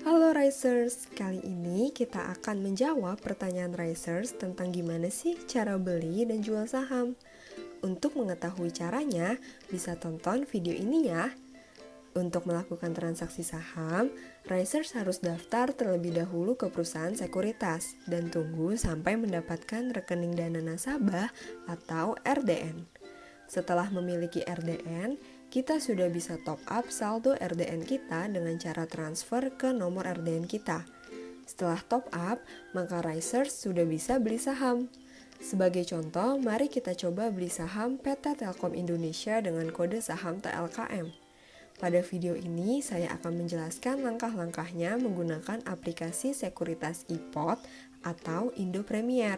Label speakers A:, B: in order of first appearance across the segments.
A: Halo Risers, kali ini kita akan menjawab pertanyaan Risers tentang gimana sih cara beli dan jual saham. Untuk mengetahui caranya, bisa tonton video ini ya. Untuk melakukan transaksi saham, Risers harus daftar terlebih dahulu ke perusahaan sekuritas dan tunggu sampai mendapatkan rekening dana nasabah atau RDN. Setelah memiliki RDN, kita sudah bisa top up saldo RDN kita dengan cara transfer ke nomor RDN kita. Setelah top up, maka Risers sudah bisa beli saham. Sebagai contoh, mari kita coba beli saham PT Telkom Indonesia dengan kode saham TLKM. Pada video ini, saya akan menjelaskan langkah-langkahnya menggunakan aplikasi sekuritas iPod atau Indo Premier.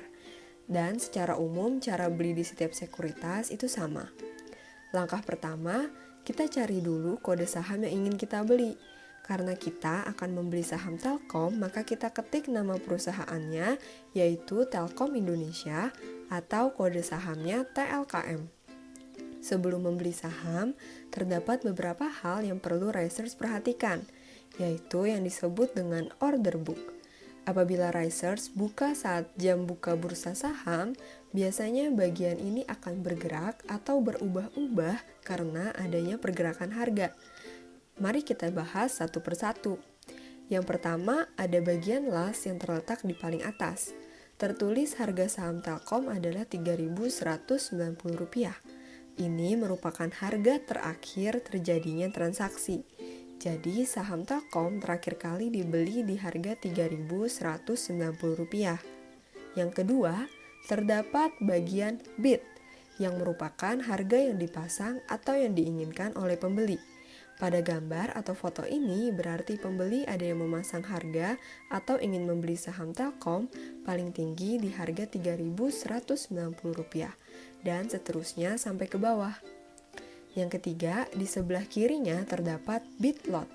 A: Dan secara umum, cara beli di setiap sekuritas itu sama. Langkah pertama, kita cari dulu kode saham yang ingin kita beli. Karena kita akan membeli saham Telkom, maka kita ketik nama perusahaannya, yaitu Telkom Indonesia, atau kode sahamnya TLKM. Sebelum membeli saham, terdapat beberapa hal yang perlu Risers perhatikan, yaitu yang disebut dengan order book. Apabila Risers buka saat jam buka bursa saham, biasanya bagian ini akan bergerak atau berubah-ubah karena adanya pergerakan harga. Mari kita bahas satu persatu. Yang pertama, ada bagian last yang terletak di paling atas. Tertulis harga saham Telkom adalah Rp3.190. Ini merupakan harga terakhir terjadinya transaksi. Jadi saham Telkom terakhir kali dibeli di harga Rp3.190. Yang kedua, terdapat bagian bid yang merupakan harga yang dipasang atau yang diinginkan oleh pembeli. Pada gambar atau foto ini berarti pembeli ada yang memasang harga atau ingin membeli saham Telkom paling tinggi di harga Rp3.190 dan seterusnya sampai ke bawah. Yang ketiga, di sebelah kirinya terdapat bid lot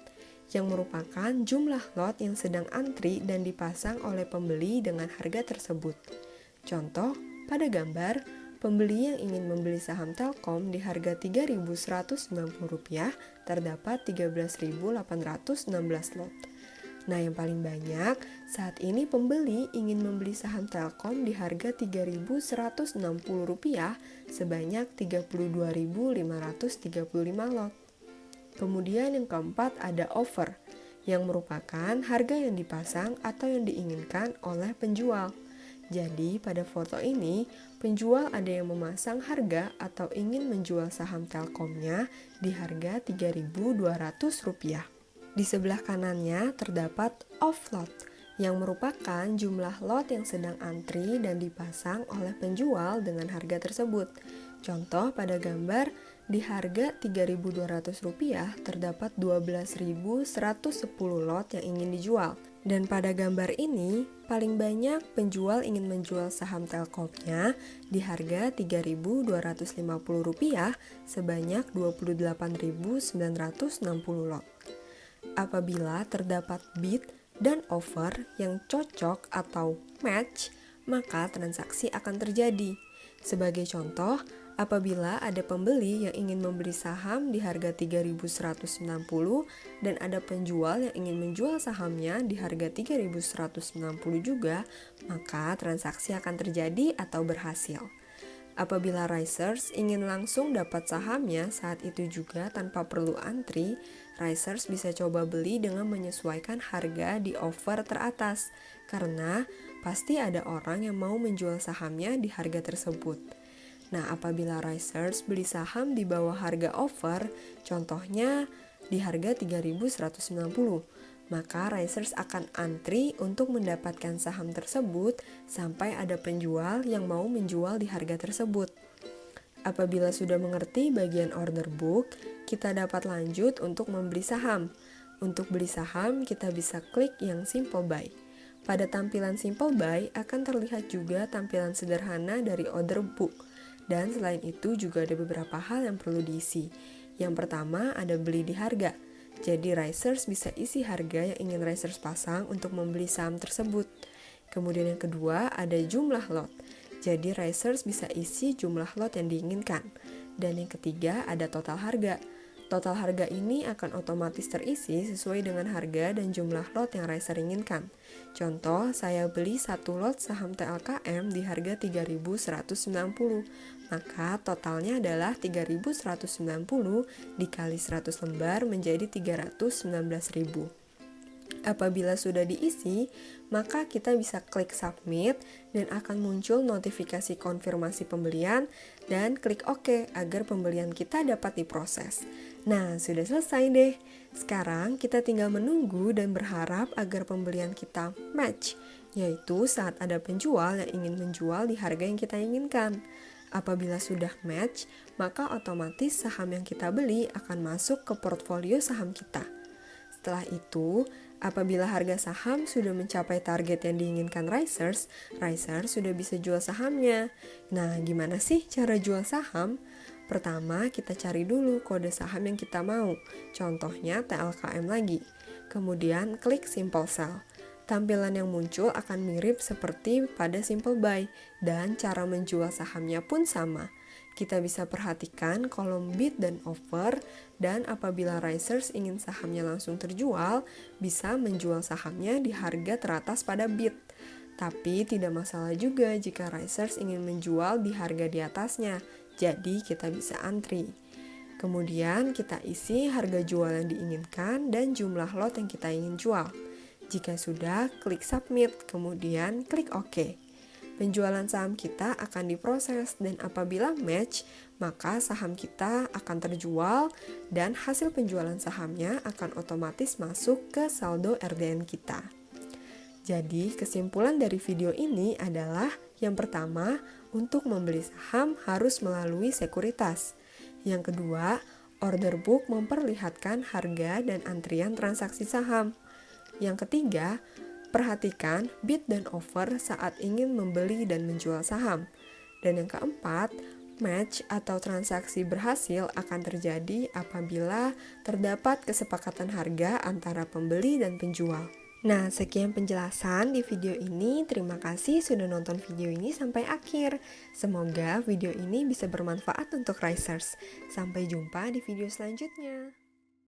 A: yang merupakan jumlah lot yang sedang antri dan dipasang oleh pembeli dengan harga tersebut. Contoh, pada gambar, pembeli yang ingin membeli saham Telkom di harga Rp3.190 terdapat 13.816 lot. Nah, yang paling banyak, saat ini pembeli ingin membeli saham Telkom di harga Rp3.160 sebanyak 32.535 lot. Kemudian yang keempat ada offer, yang merupakan harga yang dipasang atau yang diinginkan oleh penjual. Jadi pada foto ini, penjual ada yang memasang harga atau ingin menjual saham Telkomnya di harga Rp3.200. Di sebelah kanannya terdapat off lot, yang merupakan jumlah lot yang sedang antri dan dipasang oleh penjual dengan harga tersebut. Contoh pada gambar, di harga Rp3.200 terdapat 12.110 lot yang ingin dijual. Dan pada gambar ini, paling banyak penjual ingin menjual saham Telkomnya di harga Rp3.250 sebanyak 28.960 lot. Apabila terdapat bid dan offer yang cocok atau match, maka transaksi akan terjadi. Sebagai contoh, apabila ada pembeli yang ingin membeli saham di harga Rp3.190 dan ada penjual yang ingin menjual sahamnya di harga Rp3.190 juga, maka transaksi akan terjadi atau berhasil. Apabila Risers ingin langsung dapat sahamnya saat itu juga tanpa perlu antri, Risers bisa coba beli dengan menyesuaikan harga di offer teratas, karena pasti ada orang yang mau menjual sahamnya di harga tersebut. Nah, apabila Risers beli saham di bawah harga offer, contohnya di harga Rp3.190, maka Risers akan antri untuk mendapatkan saham tersebut sampai ada penjual yang mau menjual di harga tersebut. Apabila sudah mengerti bagian order book, kita dapat lanjut untuk membeli saham. Untuk beli saham, kita bisa klik yang simple buy. Pada tampilan simple buy akan terlihat juga tampilan sederhana dari order book. Dan selain itu juga ada beberapa hal yang perlu diisi. Yang pertama ada beli di harga. Jadi Risers bisa isi harga yang ingin Risers pasang untuk membeli saham tersebut. Kemudian yang kedua ada jumlah lot. Jadi Risers bisa isi jumlah lot yang diinginkan. Dan yang ketiga ada total harga. Total harga ini akan otomatis terisi sesuai dengan harga dan jumlah lot yang Riser inginkan. Contoh, saya beli 1 lot saham TLKM di harga 3.190, maka totalnya adalah 3.190 dikali 100 lembar menjadi 319.000. Apabila sudah diisi, maka kita bisa klik submit dan akan muncul notifikasi konfirmasi pembelian dan klik OK agar pembelian kita dapat diproses. Nah, sudah selesai deh. Sekarang kita tinggal menunggu dan berharap agar pembelian kita match, yaitu saat ada penjual yang ingin menjual di harga yang kita inginkan. Apabila sudah match, maka otomatis saham yang kita beli akan masuk ke portfolio saham kita. Setelah itu, apabila harga saham sudah mencapai target yang diinginkan Riser sudah bisa jual sahamnya. Nah, gimana sih cara jual saham? Pertama, kita cari dulu kode saham yang kita mau, contohnya TLKM lagi. Kemudian, klik Simple Sell. Tampilan yang muncul akan mirip seperti pada Simple Buy, dan cara menjual sahamnya pun sama. Kita bisa perhatikan kolom bid dan offer, dan apabila Riser ingin sahamnya langsung terjual, bisa menjual sahamnya di harga teratas pada bid. Tapi tidak masalah juga jika Riser ingin menjual di harga di atasnya, jadi kita bisa antri. Kemudian kita isi harga jual yang diinginkan dan jumlah lot yang kita ingin jual. Jika sudah, klik submit, kemudian klik OK. Penjualan saham kita akan diproses dan apabila match, maka saham kita akan terjual dan hasil penjualan sahamnya akan otomatis masuk ke saldo RDN kita. Jadi, kesimpulan dari video ini adalah yang pertama, untuk membeli saham harus melalui sekuritas. Yang kedua, order book memperlihatkan harga dan antrian transaksi saham. Yang ketiga, perhatikan bid dan offer saat ingin membeli dan menjual saham. Dan yang keempat, match atau transaksi berhasil akan terjadi apabila terdapat kesepakatan harga antara pembeli dan penjual. Nah, sekian penjelasan di video ini. Terima kasih sudah nonton video ini sampai akhir. Semoga video ini bisa bermanfaat untuk Risers. Sampai jumpa di video selanjutnya.